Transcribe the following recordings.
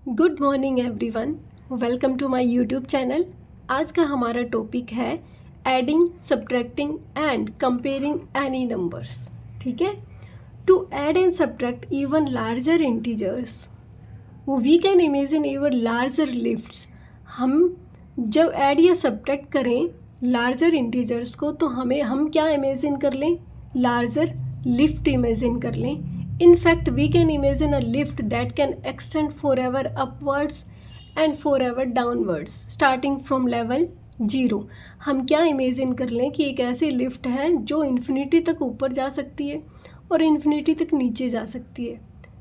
Good morning everyone, welcome to my YouTube channel. आज का हमारा टॉपिक है adding, subtracting and comparing any numbers. ठीक है, to add and subtract even larger integers we can imagine even larger lifts. हम जब add या subtract करें लार्जर इंटीजर्स को तो हम क्या इमेजिन कर लें? लार्जर लिफ्ट इमेजिन कर लें। In fact, we can imagine a lift that can extend forever upwards and forever downwards, starting from level 0। हम क्या इमेजिन कर लें कि एक ऐसी लिफ्ट है जो इन्फिनिटी तक ऊपर जा सकती है और इन्फिनिटी तक नीचे जा सकती है।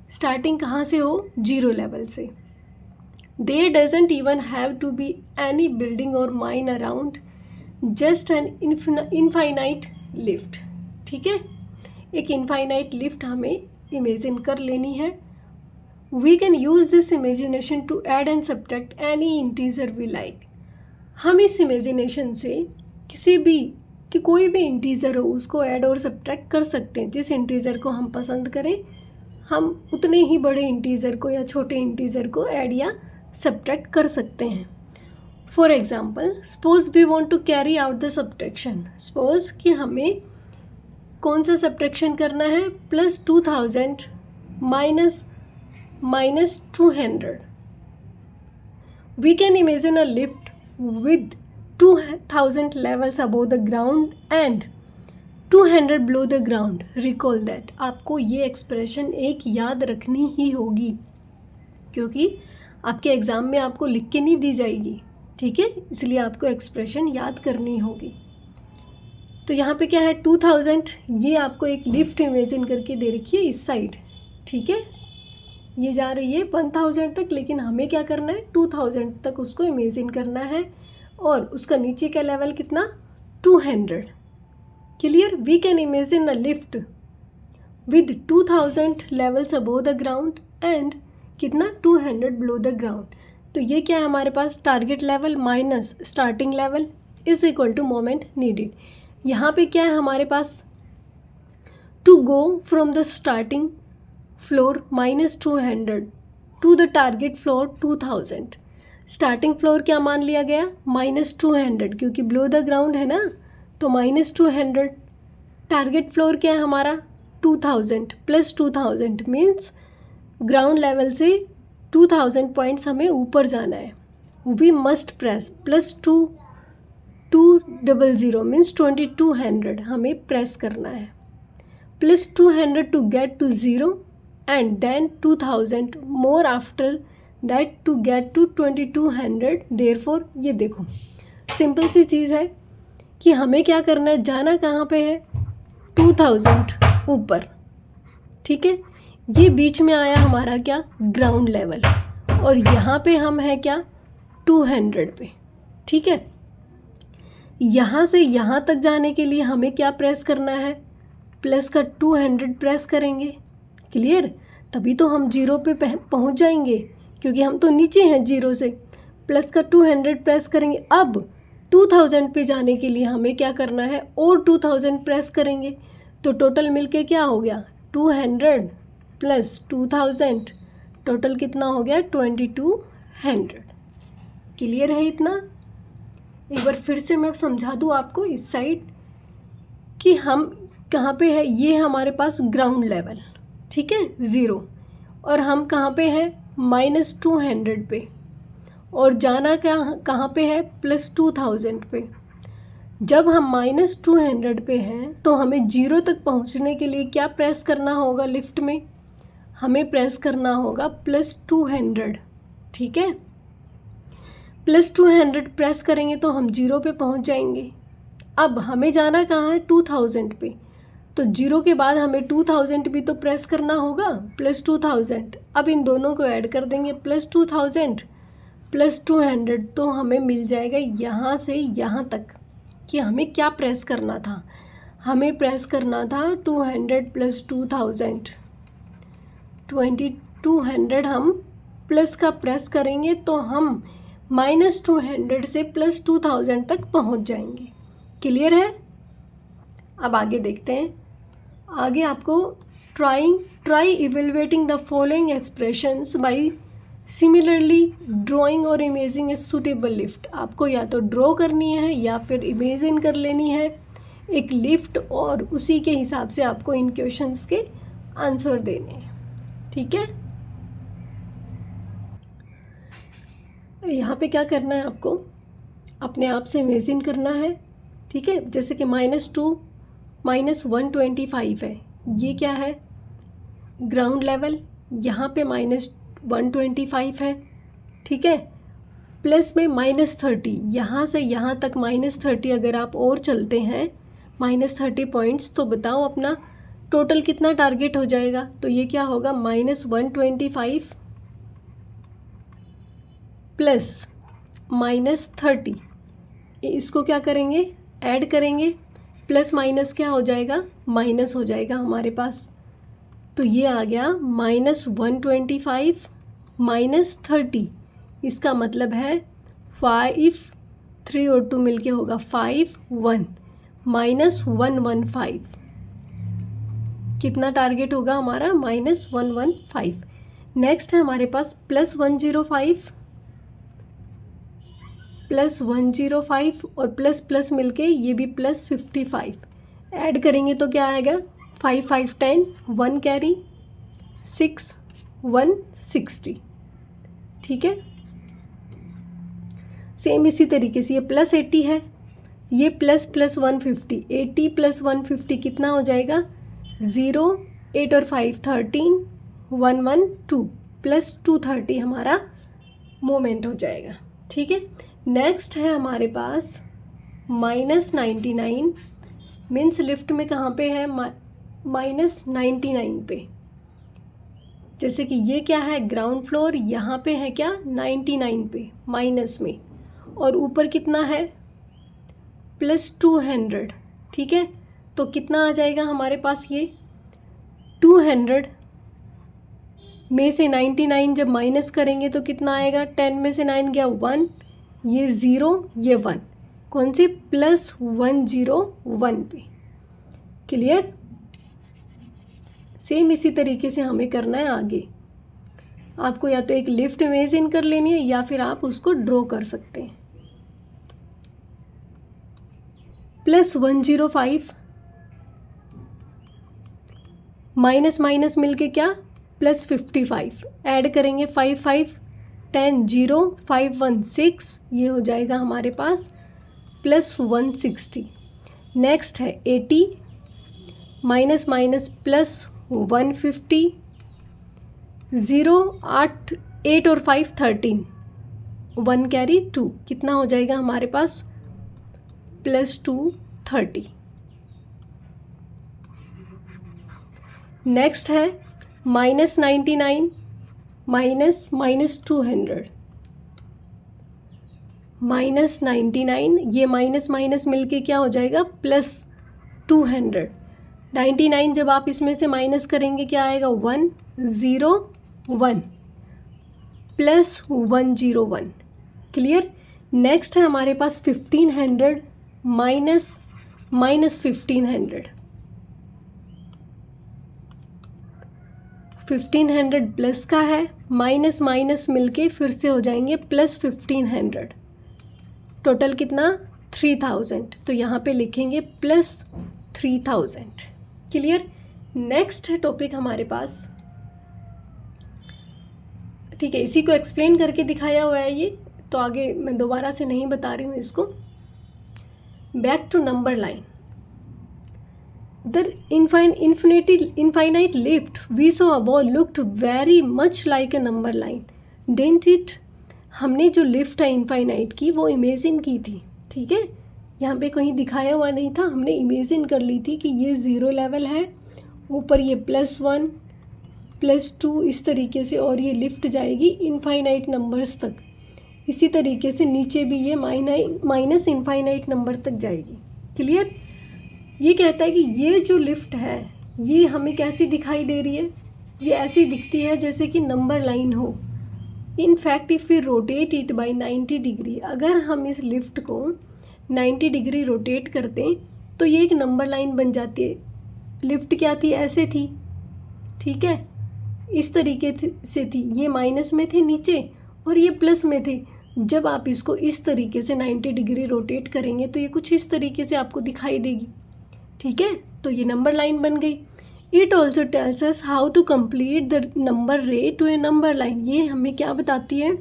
स्टार्टिंग कहाँ से हो? 0 लेवल से। There doesn't even have to be any building or mine around, just an infinite lift। ठीक है, एक इनफाइनाइट लिफ्ट हमें इमेजिन कर लेनी है। We can use this imagination to add and subtract any integer we like. हम इस imagination से कोई भी इंटीजर हो उसको ऐड और सब्ट्रैक्ट कर सकते हैं। जिस इंटीजर को हम पसंद करें हम उतने ही बड़े इंटीजर को या छोटे इंटीजर को ऐड या सब्ट्रैक्ट कर सकते हैं। For example, suppose we want to carry out the subtraction. Suppose कि हमें कौन सा सब्ट्रैक्शन करना है? +2000 minus 200। We can imagine a lift with 2000 levels above the ground and 200 below the ground. Recall that. आपको ये एक्सप्रेशन एक याद रखनी ही होगी क्योंकि आपके एग्ज़ाम में आपको लिख के नहीं दी जाएगी। ठीक है, इसलिए आपको एक्सप्रेशन याद करनी होगी। तो यहाँ पे क्या है? 2000। ये आपको एक लिफ्ट इमेजिन करके दे रखी है इस साइड। ठीक है, ये जा रही है 1000 तक, लेकिन हमें क्या करना है? 2000 तक उसको इमेजिन करना है। और उसका नीचे का लेवल कितना? 200। Clear? We can imagine a lift with 2000 levels above the ground and कितना? 200 बिलो द ग्राउंड। तो ये क्या है हमारे पास? Target level minus starting level is equal to moment needed. यहाँ पे क्या है हमारे पास? To go from the starting floor -200 to the target floor 2000। Starting floor क्या मान लिया गया? -200, क्योंकि बिलो द ग्राउंड है ना, तो -200। टारगेट फ्लोर क्या है हमारा? 2000 + 2000 मीन्स ग्राउंड लेवल से 2000 पॉइंट्स हमें ऊपर जाना है। वी मस्ट प्रेस +200 मीन्स 2200 हमें प्रेस करना है। +200 to get to 0 and then 2000 more after that to get to 2200। Therefore ये देखो सिंपल सी चीज़ है कि हमें क्या करना है? जाना कहाँ पे है? 2000 ऊपर। ठीक है, ये बीच में आया हमारा क्या? Ground level. और यहाँ पे हम है क्या? 200 पे। ठीक है, यहाँ से यहाँ तक जाने के लिए हमें क्या प्रेस करना है? प्लस का 200 प्रेस करेंगे। क्लियर? तभी तो हम 0 पे पहुँच जाएंगे, क्योंकि हम तो नीचे हैं 0 से। प्लस का 200 प्रेस करेंगे। अब 2000 पे जाने के लिए हमें क्या करना है? और 2000 प्रेस करेंगे। तो टोटल मिलके क्या हो गया? 200 + 2000 टोटल कितना हो गया? 2200। क्लियर है इतना? एक बार फिर से मैं समझा दूँ आपको इस साइड कि हम कहाँ पे है। ये हमारे पास ग्राउंड लेवल, ठीक है, 0, और हम कहाँ पे हैं? -200 पे। और जाना कहाँ पे है? +2000 पे। जब हम -200 पे हैं तो हमें 0 तक पहुँचने के लिए क्या प्रेस करना होगा? लिफ्ट में हमें प्रेस करना होगा +200। ठीक है, +200 प्रेस करेंगे तो हम 0 पे पहुंच जाएंगे। अब हमें जाना कहाँ है? 2000 पे। तो 0 के बाद हमें 2000 भी तो प्रेस करना होगा, +2000। अब इन दोनों को ऐड कर देंगे, +2000 + 200, तो हमें मिल जाएगा यहाँ से यहाँ तक कि हमें क्या प्रेस करना था। हमें प्रेस करना था 200 + 2000, 2200 हम प्लस का प्रेस करेंगे तो हम -200 से +2000 तक पहुंच जाएंगे। क्लियर है? अब आगे देखते हैं। आगे आपको try evaluating the following expressions by similarly drawing और इमेजिंग ए सुटेबल लिफ्ट, आपको या तो ड्रॉ करनी है या फिर इमेजिन कर लेनी है एक लिफ्ट, और उसी के हिसाब से आपको इन क्वेश्चंस के आंसर देने हैं। ठीक है, यहाँ पे क्या करना है, आपको अपने आप से इमेजिन करना है। ठीक है, जैसे कि -2 -125 है, ये क्या है, ग्राउंड लेवल, यहाँ पे -125 है। ठीक है, प्लस में -30, यहाँ से यहाँ तक -30 अगर आप और चलते हैं -30 पॉइंट्स, तो बताओ अपना टोटल कितना टारगेट हो जाएगा। तो ये क्या होगा, -125 प्लस -30, इसको क्या करेंगे, ऐड करेंगे, प्लस माइनस क्या हो जाएगा, माइनस हो जाएगा हमारे पास। तो ये आ गया -125 -30, इसका मतलब है 5, 3 और 2 मिलके होगा 5, 1 -115, कितना टारगेट होगा हमारा, -115। नेक्स्ट है हमारे पास +105 और प्लस प्लस मिलके ये भी +55, ऐड करेंगे तो क्या आएगा, 5, 5, 10, 1 कैरी 6, 160। ठीक है, सेम इसी तरीके से ये +80 है, ये +150, 80 + 150 कितना हो जाएगा, 0, 8 और 5 13, 112 + 230 हमारा मोमेंट हो जाएगा। ठीक है, नेक्स्ट है हमारे पास -99, मीन्स लिफ्ट में कहाँ पे है, -99 पे। जैसे कि ये क्या है, ग्राउंड फ्लोर, यहाँ पे है क्या, 99 पे माइनस में, और ऊपर कितना है, +200। ठीक है, तो कितना आ जाएगा हमारे पास, ये 200 में से 99 जब माइनस करेंगे तो कितना आएगा, 10 में से 9 गया 1, ये 0, ये 1, कौन से, +101 पे। क्लियर, सेम इसी तरीके से हमें करना है आगे। आपको या तो एक लिफ्ट इमेजिन कर लेनी है या फिर आप उसको ड्रॉ कर सकते हैं। +105 माइनस माइनस मिलके क्या, +55, ऐड करेंगे 5, 5, 10, 0, 5, 1, 6, ये हो जाएगा हमारे पास +160। नेक्स्ट है 80 माइनस माइनस +150, 0, 8 और 5 13, 1 कैरी 2, कितना हो जाएगा हमारे पास, +230। नेक्स्ट है -99 -200, -99, ये माइनस माइनस मिलके क्या हो जाएगा, +200। 99 जब आप इसमें से माइनस करेंगे क्या आएगा, 101 +101। क्लियर, नेक्स्ट है हमारे पास 1500 -1500, 1500 प्लस का है, माइनस माइनस मिलके फिर से हो जाएंगे +1500, टोटल कितना, 3000, तो यहाँ पे लिखेंगे +3000। क्लियर, नेक्स्ट है टॉपिक हमारे पास। ठीक है, इसी को एक्सप्लेन करके दिखाया हुआ है ये, तो आगे मैं दोबारा से नहीं बता रही हूँ इसको। Back to number line, The infinite lift we saw above looked very much like a number line, didn't it? हमने जो लिफ्ट है इनफाइनाइट की वो इमेजिन की थी। ठीक है, यहाँ पे कहीं दिखाया हुआ नहीं था, हमने इमेजिन कर ली थी कि ये 0 लेवल है, ऊपर ये +1 +2 इस तरीके से, और ये लिफ्ट जाएगी इनफाइनाइट नंबर्स तक। इसी तरीके से नीचे भी ये माइनस इनफाइनाइट नंबर तक जाएगी। क्लियर, ये कहता है कि ये जो लिफ्ट है ये हमें कैसी दिखाई दे रही है, ये ऐसी दिखती है जैसे कि नंबर लाइन हो। In fact if we rotate it by 90 degree, अगर हम इस लिफ्ट को 90 डिग्री रोटेट करते हैं तो ये एक नंबर लाइन बन जाती है। लिफ्ट क्या थी, ऐसे थी। ठीक है, इस तरीके से थी, ये माइनस में थे नीचे और ये प्लस में थे। जब आप इसको इस तरीके से 90 डिग्री रोटेट करेंगे तो ये कुछ इस तरीके से आपको दिखाई देगी, ठीक है। तो ये नंबर लाइन बन गई। It also tells us how to complete the number ray to a number line. ये हमें क्या बताती है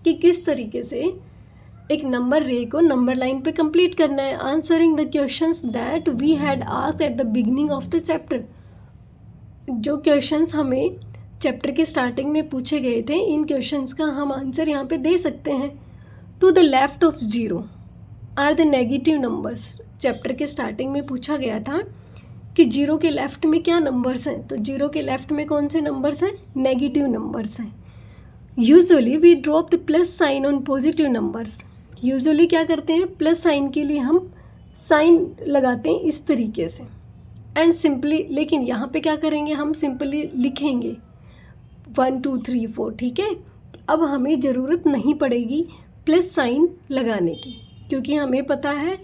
कि किस तरीके से एक नंबर रे को नंबर लाइन पे कंप्लीट करना है। Answering the questions that we had asked at the beginning of the chapter. जो क्वेश्चंस हमें चैप्टर के स्टार्टिंग में पूछे गए थे, इन क्वेश्चंस का हम आंसर यहाँ पे दे सकते हैं। To the left of zero are the negative numbers. Chapter के स्टार्टिंग में पूछा गया था कि जीरो के लेफ्ट में क्या नंबर्स हैं, तो जीरो के लेफ्ट में कौन से नंबर्स हैं, नेगेटिव नंबर्स हैं। Usually we drop the plus sign on positive numbers. Usually क्या करते हैं, प्लस साइन के लिए हम साइन लगाते हैं इस तरीके से एंड सिंपली, लेकिन यहाँ पे क्या करेंगे, हम सिंपली लिखेंगे 1 2 3 4, ठीक है। अब हमें ज़रूरत नहीं पड़ेगी प्लस साइन लगाने की, क्योंकि हमें पता है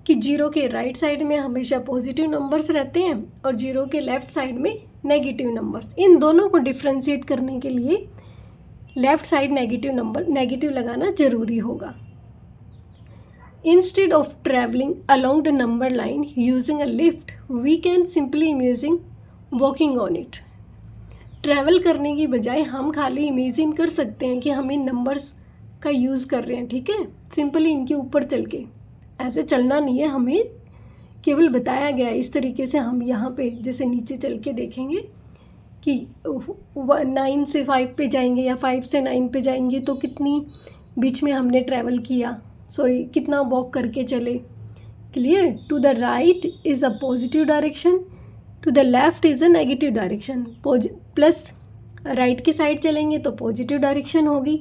कि जीरो के राइट साइड में हमेशा पॉजिटिव नंबर्स रहते हैं और जीरो के लेफ़्ट साइड में नेगेटिव नंबर्स। इन दोनों को डिफ्रेंशिएट करने के लिए लेफ़्ट साइड नेगेटिव लगाना ज़रूरी होगा। Instead of traveling along the number line using a lift, we can simply imagine walking on it. Travel करने की बजाय हम खाली इमेजिन कर सकते हैं कि हम इन नंबर्स का यूज़ कर रहे हैं, ठीक है। सिंपली इनके ऊपर चल के, ऐसे चलना नहीं है, हमें केवल बताया गया है। इस तरीके से हम यहाँ पे जैसे नीचे चल के देखेंगे कि 9 से 5 पे जाएंगे या 5 से 9 पे जाएंगे तो कितनी बीच में हमने ट्रैवल किया, कितना वॉक करके चले। Clear. To the right is a positive direction, to the left is a negative direction. Plus right की साइड चलेंगे तो पॉजिटिव डायरेक्शन होगी,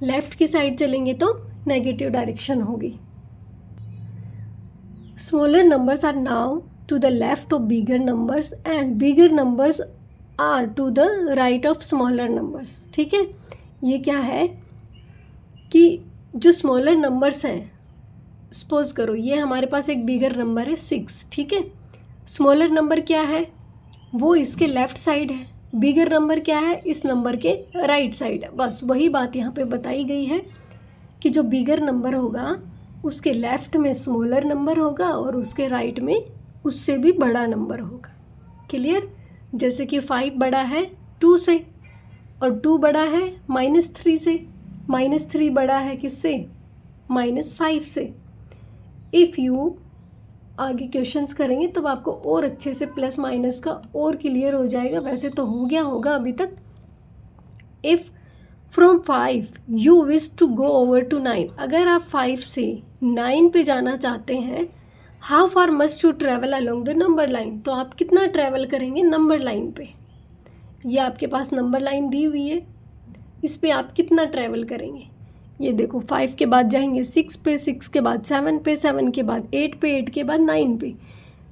लेफ्ट की साइड चलेंगे तो नेगेटिव डायरेक्शन होगी। Smaller numbers are now to the left of bigger numbers and bigger numbers are to the right of smaller numbers, ठीक है। ये क्या है कि जो स्मॉलर नंबर्स हैं, सपोज करो ये हमारे पास एक बिगर नंबर है 6, ठीक है। स्मॉलर नंबर क्या है, वो इसके लेफ़्ट साइड है, बिगर नंबर क्या है, इस नंबर के राइट साइड है। बस वही बात यहाँ पे बताई गई है कि जो बिगर नंबर होगा उसके लेफ़्ट में स्मॉलर नंबर होगा और उसके राइट में उससे भी बड़ा नंबर होगा। क्लियर। जैसे कि 5 बड़ा है 2 से और 2 बड़ा है -3 से, -3 बड़ा है किससे, -5 से। इफ़ यू आगे क्वेश्चंस करेंगे तब आपको और अच्छे से प्लस माइनस का और क्लियर हो जाएगा, वैसे तो हो गया होगा अभी तक। If from 5 you wish to go over to 9, अगर आप 5 से 9 पे जाना चाहते हैं, how far must you travel along the number line, तो आप कितना ट्रैवल करेंगे नंबर लाइन पे। ये आपके पास नंबर लाइन दी हुई है, इस पे आप कितना ट्रैवल करेंगे। ये देखो 5 के बाद जाएंगे 6 पे, 6 के बाद 7 पे, 7 के बाद 8 पे, 8 के बाद 9 पे।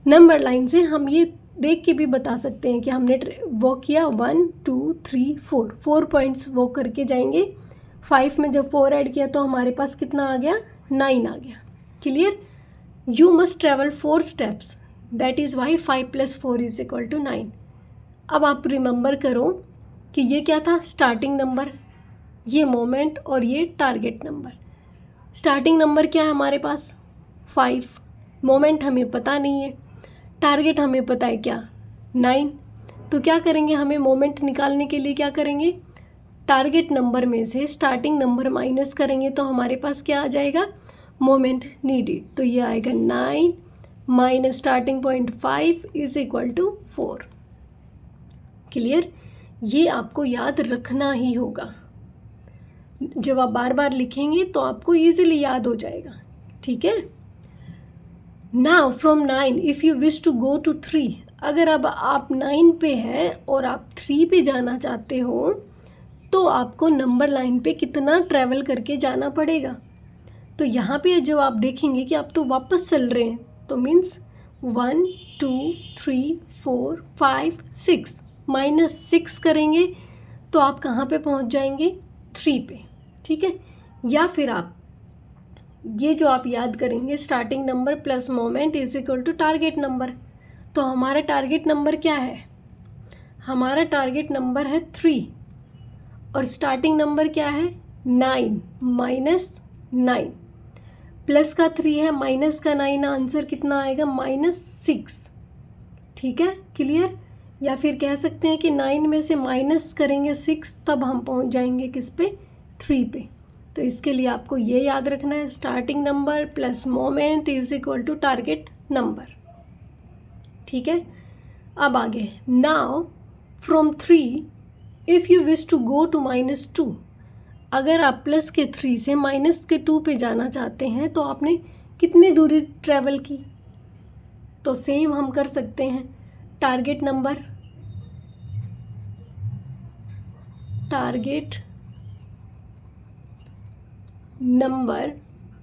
नंबर लाइन से हम ये देख के भी बता सकते हैं कि हमने वॉक किया 1 2 3 4 पॉइंट्स वॉक करके जाएंगे। 5 में जब 4 ऐड किया तो हमारे पास कितना आ गया, 9 आ गया। Clear. You must travel 4 steps, that is why 5 + 4 = 9। अब आप रिमेंबर करो कि ये क्या था, स्टार्टिंग नंबर, ये मोमेंट और ये टारगेट नंबर। स्टार्टिंग नंबर क्या है हमारे पास 5, मोमेंट हमें पता नहीं है, टारगेट हमें पता है क्या 9। तो क्या करेंगे, हमें मोमेंट निकालने के लिए क्या करेंगे, टारगेट नंबर में से स्टार्टिंग नंबर माइनस करेंगे तो हमारे पास क्या आ जाएगा, मोमेंट नीडेड। तो ये आएगा 9 माइनस स्टार्टिंग पॉइंट 5 = 4। क्लियर। ये आपको याद रखना ही होगा, जब आप बार बार लिखेंगे तो आपको इजीली याद हो जाएगा, ठीक है। Now from 9 if you wish to go to 3, अगर अब आप 9 पे हैं और आप 3 पे जाना चाहते हो तो आपको नंबर लाइन पे कितना ट्रैवल करके जाना पड़ेगा। तो यहाँ पे जब आप देखेंगे कि आप तो वापस चल रहे हैं तो मीन्स 1 2 3 4 5 6 -6 करेंगे तो आप कहाँ पे पहुँच जाएंगे, 3 पे, ठीक है। या फिर आप ये जो आप याद करेंगे starting number plus moment = target number. तो हमारा टारगेट नंबर क्या है, हमारा टारगेट नंबर है 3 और स्टार्टिंग नंबर क्या है 9 -9 प्लस का 3 है माइनस का 9, आंसर कितना आएगा -6। ठीक है, क्लियर। या फिर कह सकते हैं कि 9 में से माइनस करेंगे 6 तब हम पहुंच जाएंगे किस पे 3 पे। तो इसके लिए आपको ये याद रखना है, starting number plus moment is equal to target number. ठीक है, अब आगे, now from 3 if you wish to go to -2, अगर आप प्लस के 3 से माइनस के 2 पे जाना चाहते हैं तो आपने कितनी दूरी ट्रैवल की। तो सेम हम कर सकते हैं, target number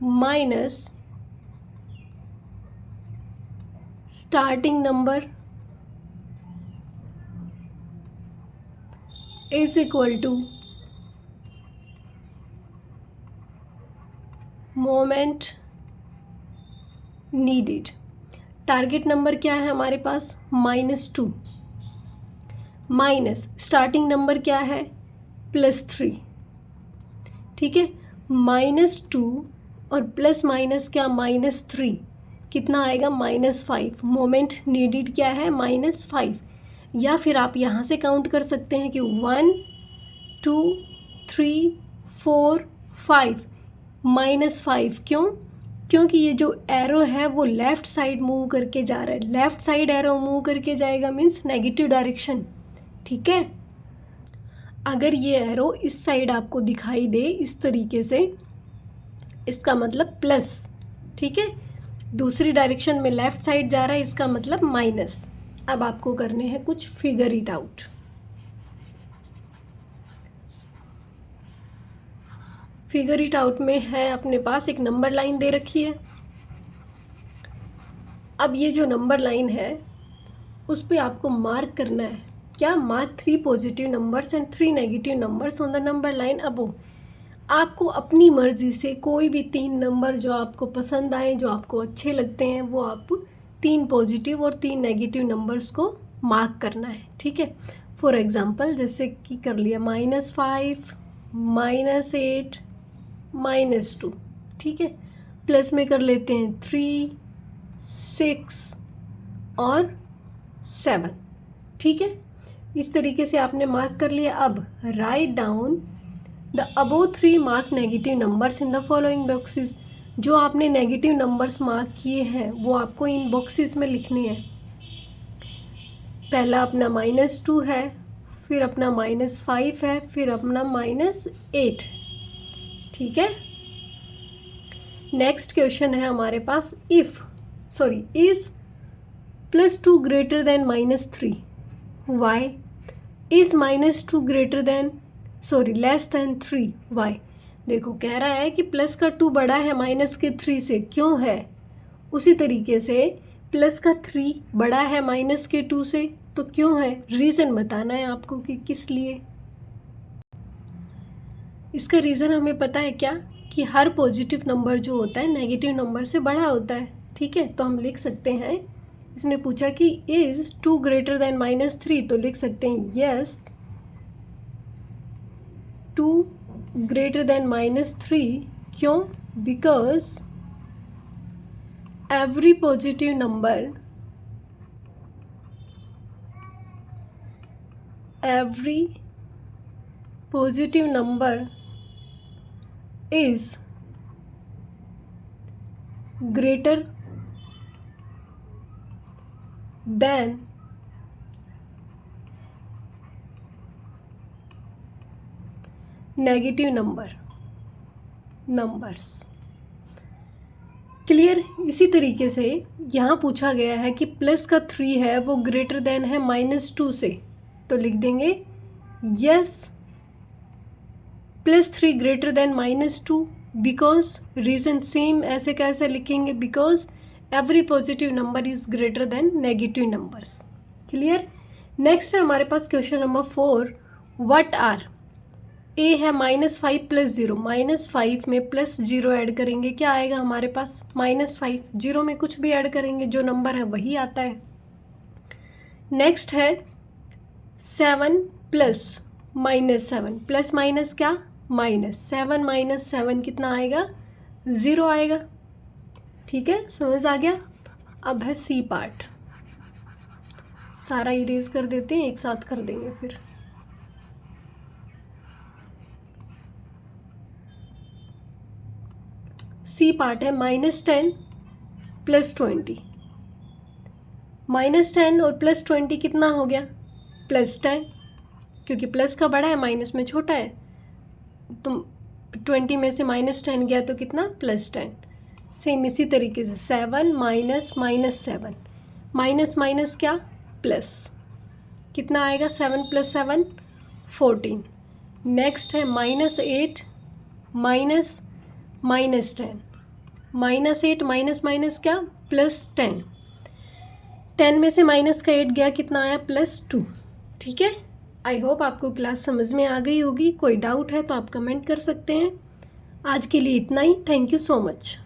minus starting number is equal to moment needed. Target number क्या है हमारे पास -2 माइनस स्टार्टिंग नंबर क्या है +3। ठीक है, -2 और प्लस माइनस क्या -3 कितना आएगा -5। मोमेंट नीडेड क्या है -5। या फिर आप यहाँ से काउंट कर सकते हैं कि 1 2 3 4 5 -5। क्यों? क्योंकि ये जो एरो है वो लेफ़्ट साइड मूव करके जा रहा है। लेफ़्ट साइड एरो मूव करके जाएगा मीन्स नेगेटिव डायरेक्शन। ठीक है, अगर ये एरो इस साइड आपको दिखाई दे इस तरीके से, इसका मतलब प्लस। ठीक है, दूसरी डायरेक्शन में लेफ़्ट साइड जा रहा है, इसका मतलब माइनस। अब आपको करने हैं कुछ figure it out. Figure it out में है अपने पास एक नंबर लाइन दे रखी है। अब ये जो नंबर लाइन है उस पे आपको मार्क करना है क्या, mark 3 positive numbers and 3 negative numbers on the number line above. आपको अपनी मर्ज़ी से कोई भी 3 नंबर जो आपको पसंद आए, जो आपको अच्छे लगते हैं, वो आप 3 पॉजिटिव और 3 नेगेटिव नंबर्स को मार्क करना है। ठीक है, फॉर एग्ज़ाम्पल जैसे कि कर लिया -5 -8 -2। ठीक है, प्लस में कर लेते हैं 3 6 और 7। ठीक है, इस तरीके से आपने मार्क कर लिया। अब write down the above 3 mark negative numbers in the following boxes. जो आपने नेगेटिव नंबर्स मार्क किए हैं वो आपको इन बॉक्सेस में लिखने हैं। पहला अपना -2 है, फिर अपना -5 है, फिर अपना -8। ठीक है, नेक्स्ट क्वेश्चन है हमारे पास, is +2 greater than -3, why. Is -2 greater than less than 3, why. देखो कह रहा है कि प्लस का 2 बड़ा है माइनस के 3 से, क्यों है। उसी तरीके से प्लस का 3 बड़ा है माइनस के 2 से, तो क्यों है, रीज़न बताना है आपको कि किस लिए। इसका रीज़न हमें पता है क्या, कि हर पॉजिटिव नंबर जो होता है नेगेटिव नंबर से बड़ा होता है। ठीक है, तो हम लिख सकते हैं, इसने पूछा कि इज़ 2 ग्रेटर देन -3, तो लिख सकते हैं यस 2 ग्रेटर देन -3। क्यों? Because every positive number is greater than negative numbers. Clear. इसी तरीके से यहाँ पूछा गया है कि प्लस का 3 है वो ग्रेटर देन है -2 से, तो लिख देंगे yes +3 greater than -2, because reason same ऐसे कैसे लिखेंगे, because every positive number is greater than negative numbers. Clear. Next है हमारे पास क्वेश्चन नंबर 4, व्हाट आर। ए है -5 + 0, -5 में +0 ऐड करेंगे क्या आएगा हमारे पास -5। 0 में कुछ भी ऐड करेंगे जो नंबर है वही आता है। नेक्स्ट है 7 प्लस माइनस 7, प्लस माइनस क्या, माइनस 7 माइनस 7 कितना आएगा, 0 आएगा। ठीक है, समझ आ गया। अब है सी पार्ट, सारा इरेज कर देते हैं, एक साथ कर देंगे फिर। सी पार्ट है -10 प्लस 20। -10 और प्लस 20 कितना हो गया, +10, क्योंकि प्लस का बड़ा है माइनस में छोटा है, तो 20 में से -10 गया तो कितना, +10। सेम इसी तरीके से 7 माइनस -7, माइनस माइनस क्या, प्लस, कितना आएगा, 7 + 7 14। नेक्स्ट है -8 माइनस -10, -8 माइनस माइनस क्या, +10, 10 में से माइनस का 8 गया, कितना आया, +2। ठीक है, आई होप आपको क्लास समझ में आ गई होगी। कोई डाउट है तो आप कमेंट कर सकते हैं। आज के लिए इतना ही, थैंक यू सो मच।